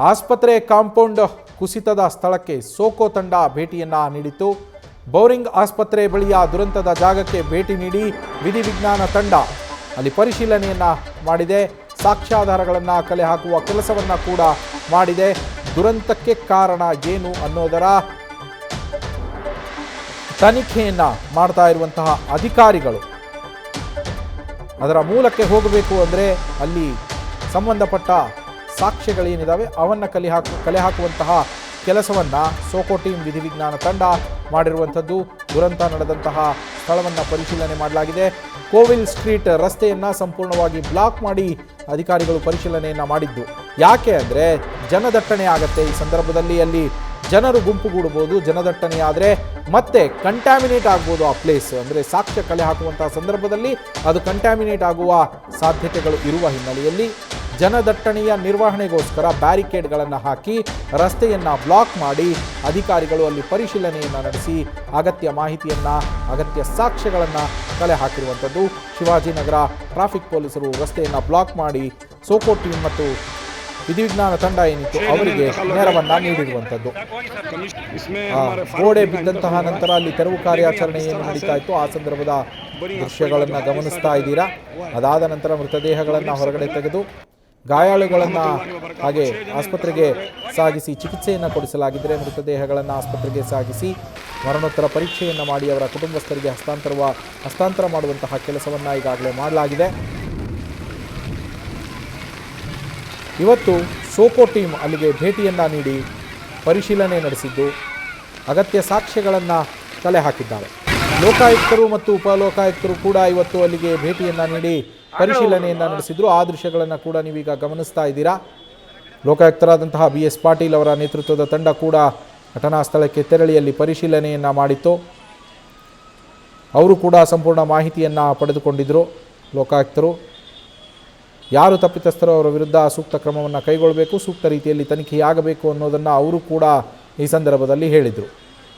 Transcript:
ಆಸ್ಪತ್ರೆ ಕಾಂಪೌಂಡ್ ಕುಸಿತದ ಸ್ಥಳಕ್ಕೆ ಸೋಕೋ ತಂಡ ಭೇಟಿಯನ್ನು ನೀಡಿತು. ಬೌರಿಂಗ್ ಆಸ್ಪತ್ರೆ ಬಳಿಯ ದುರಂತದ ಜಾಗಕ್ಕೆ ಭೇಟಿ ನೀಡಿ ವಿಧಿವಿಜ್ಞಾನ ತಂಡ ಅಲ್ಲಿ ಪರಿಶೀಲನೆಯನ್ನು ಮಾಡಿದೆ. ಸಾಕ್ಷ್ಯಾಧಾರಗಳನ್ನು ಕಲೆ ಹಾಕುವ ಕೆಲಸವನ್ನು ಕೂಡ ಮಾಡಿದೆ. ದುರಂತಕ್ಕೆ ಕಾರಣ ಏನು ಅನ್ನೋದರ ತನಿಖೆಯನ್ನು ಮಾಡ್ತಾ ಇರುವಂತಹ ಅಧಿಕಾರಿಗಳು ಅದರ ಮೂಲಕ್ಕೆ ಹೋಗಬೇಕು ಅಂದರೆ ಅಲ್ಲಿ ಸಂಬಂಧಪಟ್ಟ ಸಾಕ್ಷ್ಯಗಳೇನಿದ್ದಾವೆ ಅವನ್ನು ಕಲೆ ಹಾಕುವಂತಹ ಕೆಲಸವನ್ನು ಸೋಕೋ ಟೀಮ್ ವಿಧಿವಿಜ್ಞಾನ ತಂಡ ಮಾಡಿರುವಂಥದ್ದು. ದುರಂತ ನಡೆದಂತಹ ಸ್ಥಳವನ್ನು ಪರಿಶೀಲನೆ ಮಾಡಲಾಗಿದೆ. ಕೋವಿಲ್ ಸ್ಟ್ರೀಟ್ ರಸ್ತೆಯನ್ನು ಸಂಪೂರ್ಣವಾಗಿ ಬ್ಲಾಕ್ ಮಾಡಿ ಅಧಿಕಾರಿಗಳು ಪರಿಶೀಲನೆಯನ್ನು ಮಾಡಿದ್ದು. ಯಾಕೆ ಅಂದರೆ ಜನದಟ್ಟಣೆ ಆಗತ್ತೆ. ಈ ಸಂದರ್ಭದಲ್ಲಿ ಅಲ್ಲಿ ಜನರು ಗುಂಪುಗೂಡಬಹುದು. ಜನದಟ್ಟಣೆ ಆದರೆ ಮತ್ತೆ ಕಂಟ್ಯಾಮಿನೇಟ್ ಆಗ್ಬೋದು ಆ ಪ್ಲೇಸ್. ಅಂದರೆ ಸಾಕ್ಷ್ಯ ಕಲೆ ಹಾಕುವಂತಹ ಸಂದರ್ಭದಲ್ಲಿ ಅದು ಕಂಟ್ಯಾಮಿನೇಟ್ ಆಗುವ ಸಾಧ್ಯತೆಗಳು ಇರುವ ಹಿನ್ನೆಲೆಯಲ್ಲಿ ಜನದಟ್ಟಣೆಯ ನಿರ್ವಹಣೆಗೋಸ್ಕರ ಬ್ಯಾರಿಕೇಡ್ಗಳನ್ನು ಹಾಕಿ ರಸ್ತೆಯನ್ನು ಬ್ಲಾಕ್ ಮಾಡಿ ಅಧಿಕಾರಿಗಳು ಅಲ್ಲಿ ಪರಿಶೀಲನೆಯನ್ನು ನಡೆಸಿ ಅಗತ್ಯ ಮಾಹಿತಿಯನ್ನು ಅಗತ್ಯ ಸಾಕ್ಷ್ಯಗಳನ್ನು ಕಲೆ ಹಾಕಿರುವಂಥದ್ದು. ಶಿವಾಜಿನಗರ ಟ್ರಾಫಿಕ್ ಪೊಲೀಸರು ರಸ್ತೆಯನ್ನು ಬ್ಲಾಕ್ ಮಾಡಿ ಸೋಕೋ ಟೀಮ್ ಮತ್ತು ವಿಧಿವಿಜ್ಞಾನ ತಂಡ ಏನಿತ್ತು ಅವರಿಗೆ ನೆರವನ್ನು ನೀಡಿರುವಂಥದ್ದು. ಗೋಡೆ ಬಿದ್ದಂತಹ ನಂತರ ಅಲ್ಲಿ ತೆರವು ಕಾರ್ಯಾಚರಣೆ ಏನು ನಡೀತಾ ಇತ್ತು ಆ ಸಂದರ್ಭದ ದೃಶ್ಯಗಳನ್ನು ಗಮನಿಸ್ತಾ ಇದ್ದೀರಾ. ಅದಾದ ನಂತರ ಮೃತದೇಹಗಳನ್ನು ಹೊರಗಡೆ ತೆಗೆದು ಗಾಯಾಳುಗಳನ್ನು ಹಾಗೆ ಆಸ್ಪತ್ರೆಗೆ ಸಾಗಿಸಿ ಚಿಕಿತ್ಸೆಯನ್ನು ಕೊಡಿಸಲಾಗಿದ್ದರೆ ಮೃತದೇಹಗಳನ್ನು ಆಸ್ಪತ್ರೆಗೆ ಸಾಗಿಸಿ ಮರಣೋತ್ತರ ಪರೀಕ್ಷೆಯನ್ನು ಮಾಡಿ ಅವರ ಕುಟುಂಬಸ್ಥರಿಗೆ ಹಸ್ತಾಂತರ ಮಾಡುವಂತಹ ಕೆಲಸವನ್ನು ಈಗಾಗಲೇ ಮಾಡಲಾಗಿದೆ. ಇವತ್ತು ಸೋಕೋ ಟೀಮ್ ಅಲ್ಲಿಗೆ ಭೇಟಿಯನ್ನು ನೀಡಿ ಪರಿಶೀಲನೆ ನಡೆಸಿದ್ದು ಅಗತ್ಯ ಸಾಕ್ಷ್ಯಗಳನ್ನು ಕಲೆ ಹಾಕಿದ್ದಾರೆ. ಲೋಕಾಯುಕ್ತರು ಮತ್ತು ಉಪಲೋಕಾಯುಕ್ತರು ಕೂಡ ಇವತ್ತು ಅಲ್ಲಿಗೆ ಭೇಟಿಯನ್ನು ನೀಡಿ ಪರಿಶೀಲನೆಯನ್ನು ನಡೆಸಿದ್ರು. ಆ ದೃಶ್ಯಗಳನ್ನು ಕೂಡ ನೀವೀಗ ಗಮನಿಸ್ತಾ ಇದ್ದೀರಾ. ಲೋಕಾಯುಕ್ತರಾದಂತಹ BS ಪಾಟೀಲ್ ಅವರ ನೇತೃತ್ವದ ತಂಡ ಕೂಡ ಘಟನಾ ಸ್ಥಳಕ್ಕೆ ತೆರಳಿ ಅಲ್ಲಿ ಪರಿಶೀಲನೆಯನ್ನು ಮಾಡಿತ್ತು. ಅವರು ಕೂಡ ಸಂಪೂರ್ಣ ಮಾಹಿತಿಯನ್ನು ಪಡೆದುಕೊಂಡಿದ್ದರು. ಲೋಕಾಯುಕ್ತರು ಯಾರು ತಪ್ಪಿತಸ್ಥರೋ ಅವರ ವಿರುದ್ಧ ಸೂಕ್ತ ಕ್ರಮವನ್ನು ಕೈಗೊಳ್ಳಬೇಕು, ಸೂಕ್ತ ರೀತಿಯಲ್ಲಿ ತನಿಖೆಯಾಗಬೇಕು ಅನ್ನೋದನ್ನು ಅವರು ಕೂಡ ಈ ಸಂದರ್ಭದಲ್ಲಿ ಹೇಳಿದರು.